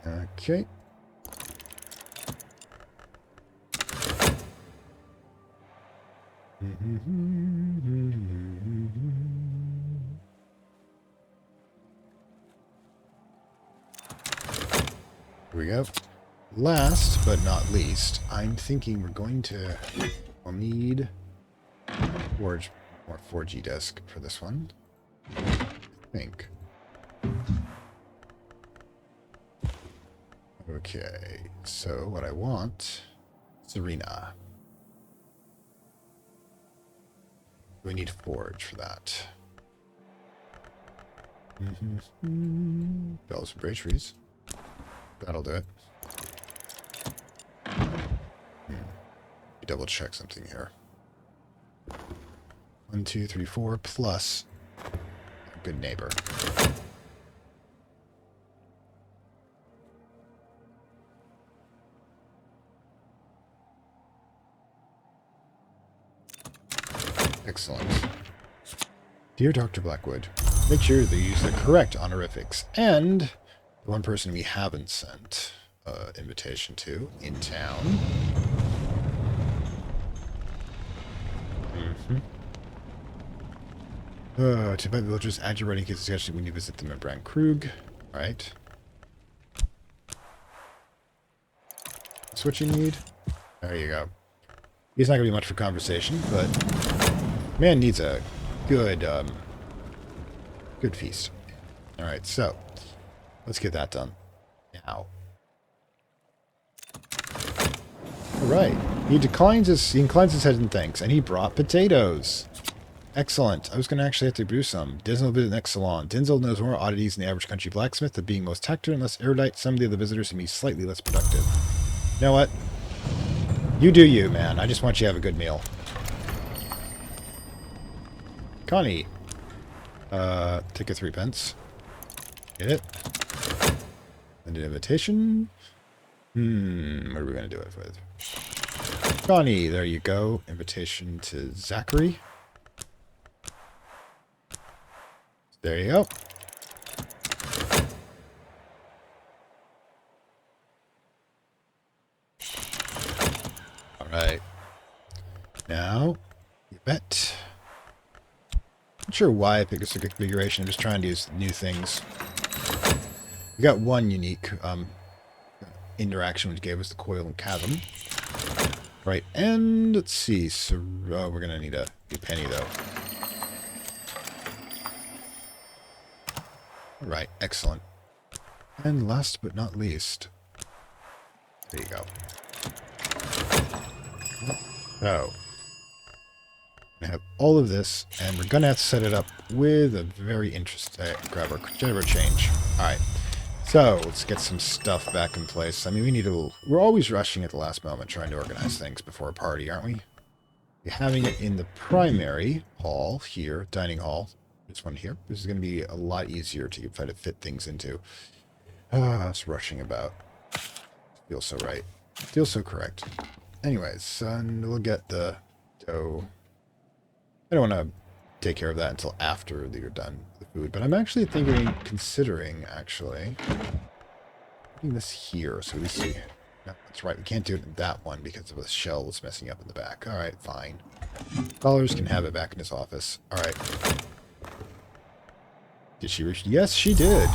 Okay. Here we go. Last but not least, I'm thinking we're going to... We'll need forge, more 4G disk for this one. I think. Okay, so what I want is arena. We need forge for that. Bells and braceries. That'll do it. Double check something here. 1, 2, 3, 4 plus a good neighbor. Excellent. Dear Dr. Blackwood, make sure they use the correct honorifics and the one person we haven't sent invitation to in town. To invite villagers, add your writing kids, especially when you visit them at Brand Krug. Alright. That's what you need. There you go. He's not going to be much for conversation, but man needs a good, good feast. Alright, so let's get that done now. Alright. He inclines his head in thanks, and he brought potatoes. Excellent. I was going to actually have to brew some. Denzel visit the next salon. Denzel knows more oddities than the average country blacksmith, but being most tactful and less erudite, some of the other visitors can be slightly less productive. You know what? You do you, man. I just want you to have a good meal. Connie. Take a 3 pence. Get it? And an invitation. What are we going to do it with? Connie, there you go. Invitation to Zachary. There you go. All right. Now, you bet. Not sure why I picked this configuration. I'm just trying to use new things. We got one unique interaction which gave us the coil and chasm. Right, and let's see. So we're gonna need a penny though. All right, excellent. And last but not least, there you go. So, I have all of this, and we're gonna have to set it up with a very interesting grab our generator change. All right. So, let's get some stuff back in place. I mean, we need to... We're always rushing at the last moment trying to organize things before a party, aren't we? We're having it in the primary hall here, dining hall. This one here. This is going to be a lot easier to try to fit things into. It's rushing about. Feels so right. Feels so correct. Anyways, we'll get the dough. I don't want to take care of that until after you're done with the food, but I'm actually considering putting this here so we see. No, that's right, we can't do it in that one because of the shell that's messing up in the back. All right, fine. Scholars can have it back in his office. All right. Did she reach? Yes, she did.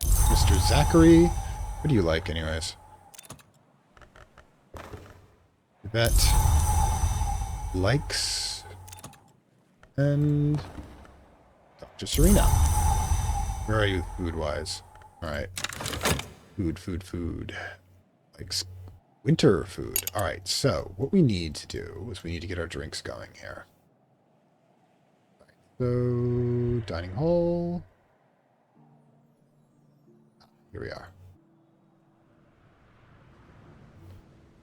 Mr. Zachary, what do you like, anyways? Bet likes and Dr. Serena. Where are you food-wise? Alright. Food. Likes winter food. Alright, so what we need to do is we need to get our drinks going here. So, dining hall. Here we are.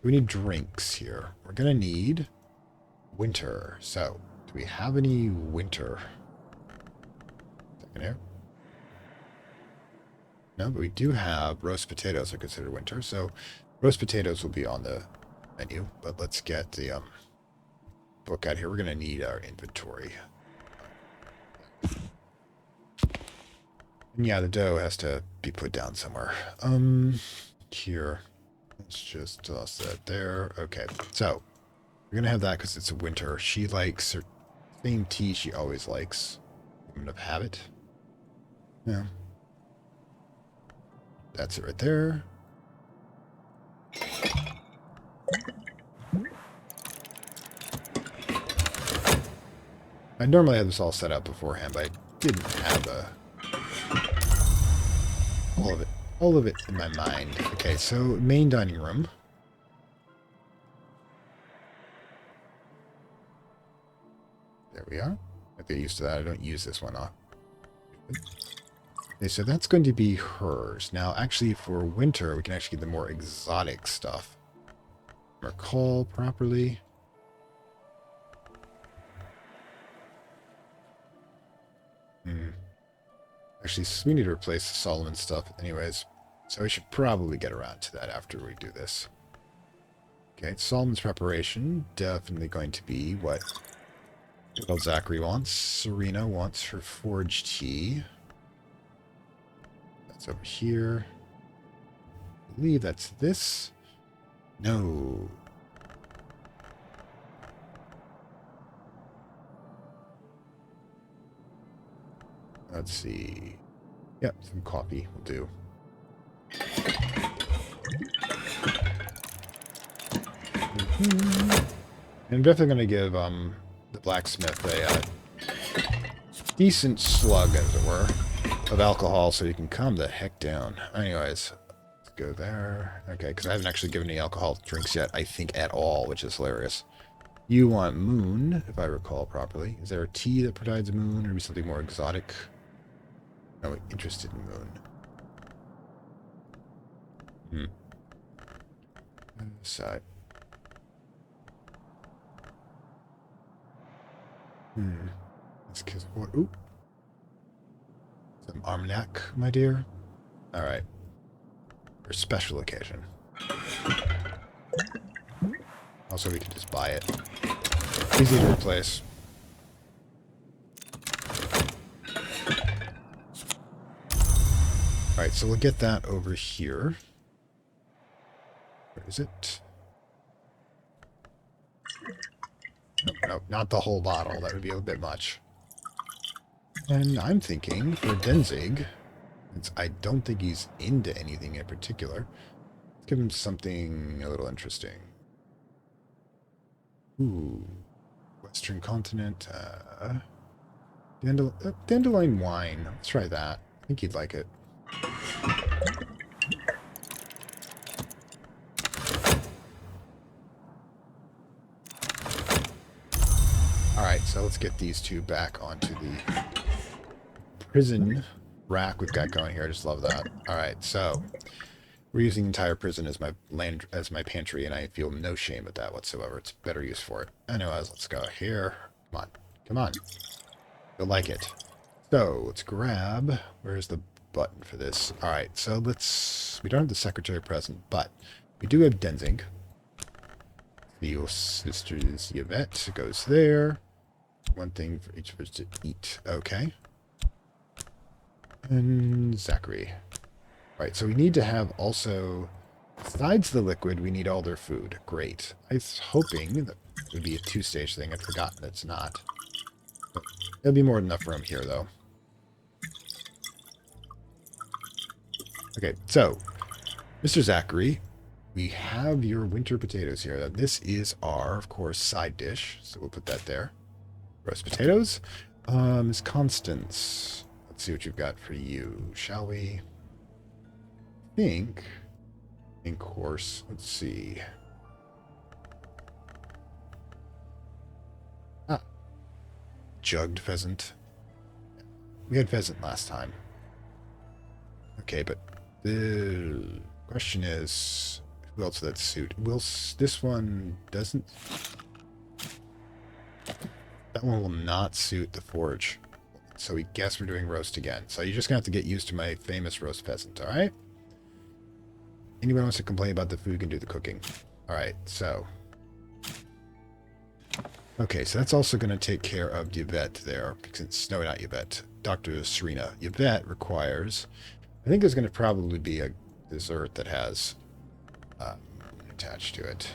We need drinks here. We're going to need winter. So, do we have any winter? Second here. No, but we do have roast potatoes are considered winter. So, roast potatoes will be on the menu. But let's get the book out here. We're going to need our inventory. And yeah, the dough has to be put down somewhere. here. Let's just toss that there. Okay, so we're gonna have that because it's a winter. She likes her same tea she always likes. Woman of habit. Yeah. That's it right there. I normally have this all set up beforehand, but I didn't have all of it in my mind. Okay, so main dining room. There we are. I get used to that. I don't use this one off. Okay, so that's going to be hers. Now, actually, for winter, we can actually get the more exotic stuff. Recall properly. Actually, we need to replace the Solomon stuff anyways. So we should probably get around to that after we do this. Okay, Solomon's preparation. Definitely going to be what Zachary wants. Serena wants her forge tea. That's over here. I believe that's this. No. Let's see. Yep, some coffee will do. I'm definitely going to give the blacksmith a decent slug, as it were, of alcohol so you can calm the heck down. Anyways, let's go there. Okay, because I haven't actually given any alcohol drinks yet, I think, at all, which is hilarious. You want moon, if I recall properly. Is there a tea that provides moon, or maybe something more exotic? No, interested in moon. Side. Let's kiss what? Oop. Some armagnac, my dear. All right. For a special occasion. Also, we can just buy it. Easy to replace. All right, so we'll get that over here. Where is it? Nope, not the whole bottle. That would be a bit much. And I'm thinking for Denzig, since I don't think he's into anything in particular, let's give him something a little interesting. Ooh, Western continent. Dandelion wine. Let's try that. I think he'd like it. Alright, so let's get these two back onto the prison rack we've got going here. I just love that. Alright, so we're using the entire prison as my pantry, and I feel no shame at that whatsoever. It's better use for it. Anyways, let's go here. Come on. Come on. You'll like it. So, let's grab... Where's the button for this? Alright, so let's... We don't have the secretary present, but we do have Denzig. The sisters Yvette goes there. One thing for each of us to eat. Okay. And Zachary. Right, so we need to have also... Besides the liquid, we need all their food. Great. I was hoping that it would be a two-stage thing. I'd forgotten it's not. But there'll be more than enough room here, though. Okay, so, Mr. Zachary, we have your winter potatoes here. This is our, of course, side dish, so we'll put that there. Roast potatoes. Miss Constance, let's see what you've got for you, shall we? I think, in course, let's see. Ah, jugged pheasant. We had pheasant last time. Okay, but the question is, who else would that suit? This one doesn't... That one will not suit the forge. So we guess we're doing roast again. So you're just going to have to get used to my famous roast pheasant, alright? Anyone wants to complain about the food can do the cooking. Alright, so... Okay, so that's also going to take care of Yvette there. No, not Yvette. Dr. Serena. Yvette requires... I think there's going to probably be a dessert that has attached to it.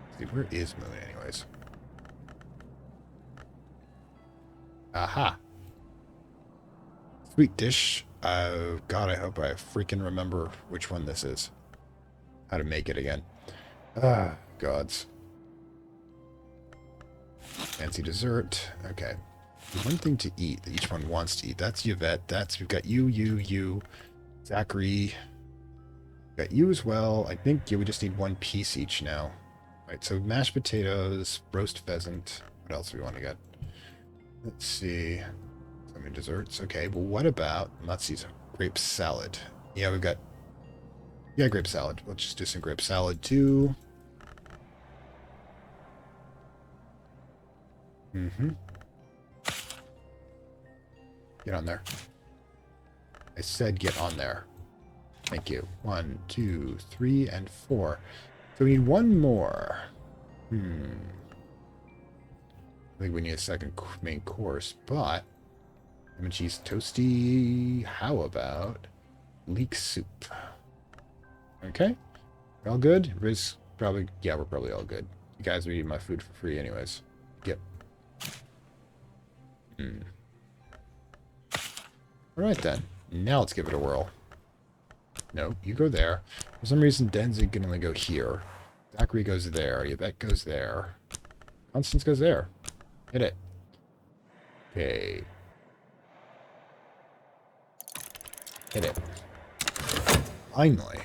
Let's see, where is Moon, anyways? Aha! Sweet dish. God, I hope I freaking remember which one this is. How to make it again. Ah, gods. Fancy dessert. Okay. One thing to eat that each one wants to eat. That's Yvette. We've got you. Zachary. Got you as well. I think, yeah, we just need one piece each now. Right, so mashed potatoes, roast pheasant. What else do we want to get? Let's see. So many desserts. Okay, well, what about, let's see, some grape salad. Yeah, we've got, yeah, grape salad. Let's just do some grape salad too. Mm-hmm. Get on there. I said get on there. Thank you. 1, 2, 3, and 4. So we need one more. I think we need a second main course, but ham and cheese toasty. How about leek soup? Okay. We're all good? Everybody's probably, yeah, we're probably all good. You guys are eating my food for free anyways. Yep. Alright then. Now let's give it a whirl. No, you go there. For some reason, Denzi can only go here. Zachary goes there. Yvette goes there. Constance goes there. Hit it. Okay. Hit it. Finally.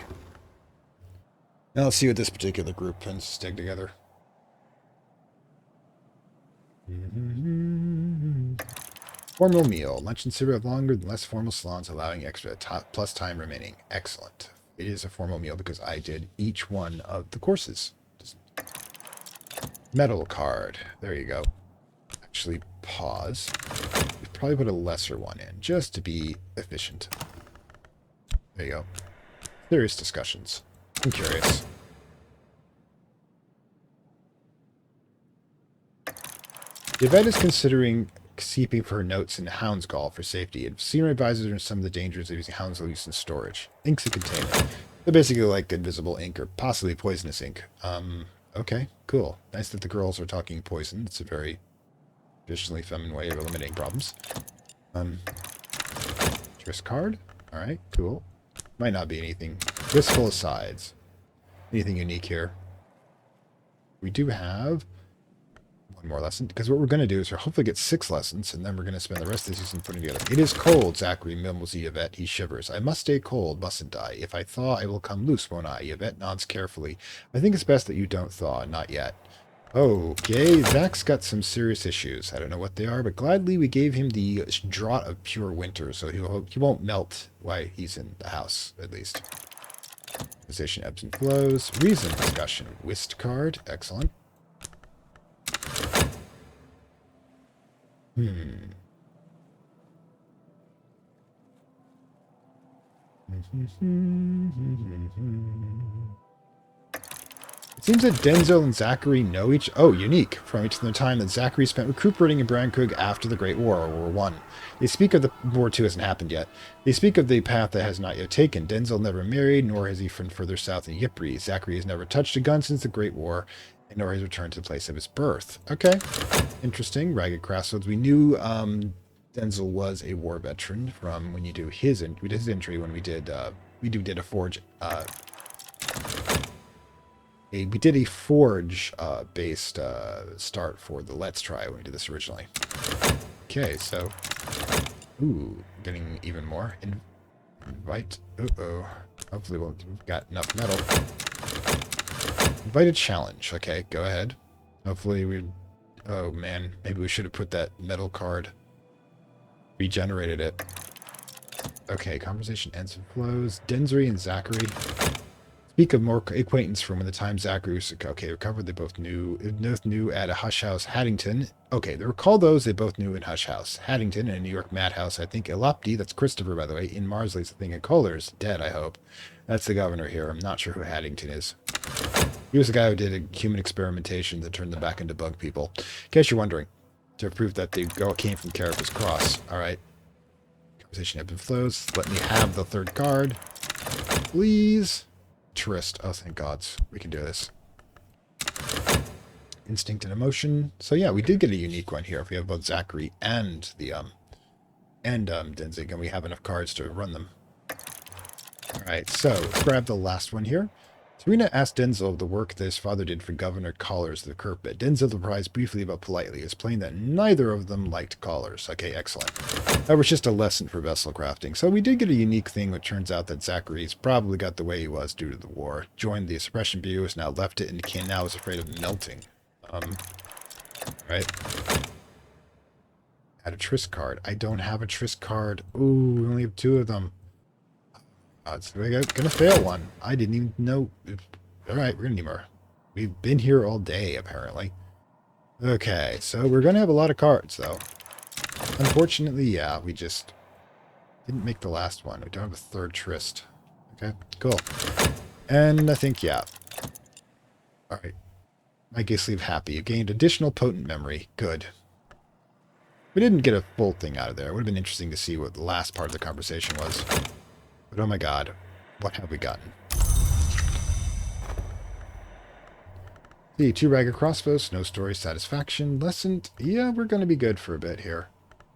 Now let's see what this particular group can stick together. Formal meal. Lunch and cereal longer than less formal salons, allowing extra plus time remaining. Excellent. It is a formal meal because I did each one of the courses. Just metal card. There you go. Actually, pause. We probably put a lesser one in just to be efficient. There you go. Serious discussions. I'm curious. Yvette is considering keeping for her notes in Hound's Gall for safety, and senior advisors are some of the dangers of using Hound's use in storage. Ink's a container. They're basically like invisible ink or possibly poisonous ink. Okay, cool. Nice that the girls are talking poison. It's a very traditionally feminine way of eliminating problems. Twist card. Alright, cool. Might not be anything. Twist full of sides. Anything unique here? We do have one more lesson, because what we're going to do is we'll hopefully get 6 lessons, and then we're going to spend the rest of the season putting together. It is cold, Zachary, mumbles Yvette. He shivers. I must stay cold, mustn't I? If I thaw, I will come loose, won't I? Yvette nods carefully. I think it's best that you don't thaw, not yet. Okay, Zach's got some serious issues. I don't know what they are, but gladly we gave him the draught of pure winter, so he won't melt while he's in the house, at least. Position ebbs and flows. Reason discussion. Whist card. Excellent. It seems that Denzel and Zachary know each... Oh, unique. From each of the time that Zachary spent recuperating in Brandkrug after the Great War, or War One. They speak of the... War Two hasn't happened yet. They speak of the path that has not yet taken. Denzel never married, nor has he from further south in Ypres. Zachary has never touched a gun since the Great War, nor has returned to the place of his birth. Okay. Interesting. Ragged Crossroads. We knew Denzel was a war veteran from when you do his... We did his entry when we did... we did a forge... we did a forge-based start for the Let's Try when we did this originally. Okay, so... Ooh, getting even more. Invite... Uh-oh. Hopefully we've got enough metal. Invite a challenge. Okay, go ahead. Hopefully we... Oh, man. Maybe we should have put that metal card. Regenerated it. Okay, conversation ends and flows. Densry and Zachary... Speak of more acquaintance from when the time Zachary was... Okay, recovered. They both knew at a hush house, Haddington. Okay, they recall those they both knew in hush house. Haddington in a New York madhouse, I think. Elopdi, that's Christopher, by the way. In Marsley's a thing in Colors. Dead, I hope. That's the governor here. I'm not sure who Haddington is. He was the guy who did a human experimentation that turned them back into bug people. In case you're wondering, to prove that they came from Carapace Cross. All right. Conversation ebb and flows. Let me have the third card. please. Tourist. Oh, thank gods. We can do this. Instinct and emotion. So yeah, we did get a unique one here. If we have both Zachary and the Denzig, and we have enough cards to run them. All right, so let's grab the last one here. Serena asked Denzel of the work that his father did for Governor Collars of the Kirkbit. Denzel replies briefly but politely. It's plain that neither of them liked Collars. Okay, excellent. That was just a lesson for vessel crafting. So we did get a unique thing, which turns out that Zachary's probably got the way he was due to the war. Joined the Suppression Bureau, has now left it, and now is afraid of melting. Right. Add a Triss card. I don't have a Triss card. Ooh, we only have 2 of them. We're gonna fail one. I didn't even know. Alright, we're gonna need more. We've been here all day, apparently. Okay, so we're gonna have a lot of cards, though. Unfortunately, yeah, we just didn't make the last one. We don't have a 3rd Trist. Okay, cool. And I think, yeah. Alright. My Gay Sleeve happy. You gained additional potent memory. Good. We didn't get a full thing out of there. It would have been interesting to see what the last part of the conversation was. But oh my god, what have we gotten? The 2 ragged crossbows, no story, satisfaction, lessened. Yeah, we're going to be good for a bit here.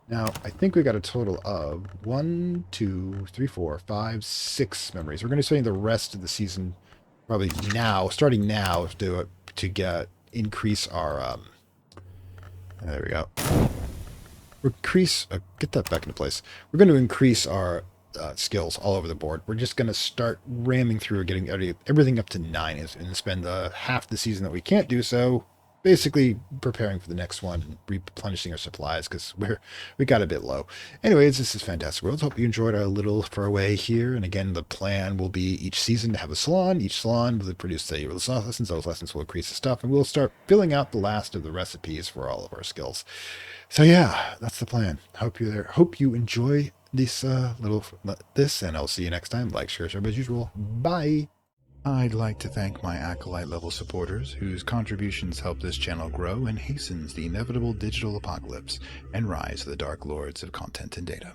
Now, I think we got a total of 1, 2, 3, 4, 5, 6 memories. We're going to be spending the rest of the season, probably now, starting now, to increase our, there we go. Get that back into place. We're going to increase our skills all over the board. We're just going to start ramming through, getting everything up to 9, and spend half the season that we can't do so, basically preparing for the next one and replenishing our supplies because we got a bit low. Anyways, this is Fantastic Worlds. Hope you enjoyed our little foray here. And again, the plan will be each season to have a salon. Each salon will produce lessons. Those lessons will increase the stuff, and we'll start filling out the last of the recipes for all of our skills. So yeah, that's the plan. Hope you enjoy this and I'll see you next time. Like, share, as usual. Bye. I'd like to thank my Acolyte level supporters whose contributions help this channel grow and hastens the inevitable digital apocalypse and rise of the Dark Lords of Content and Data.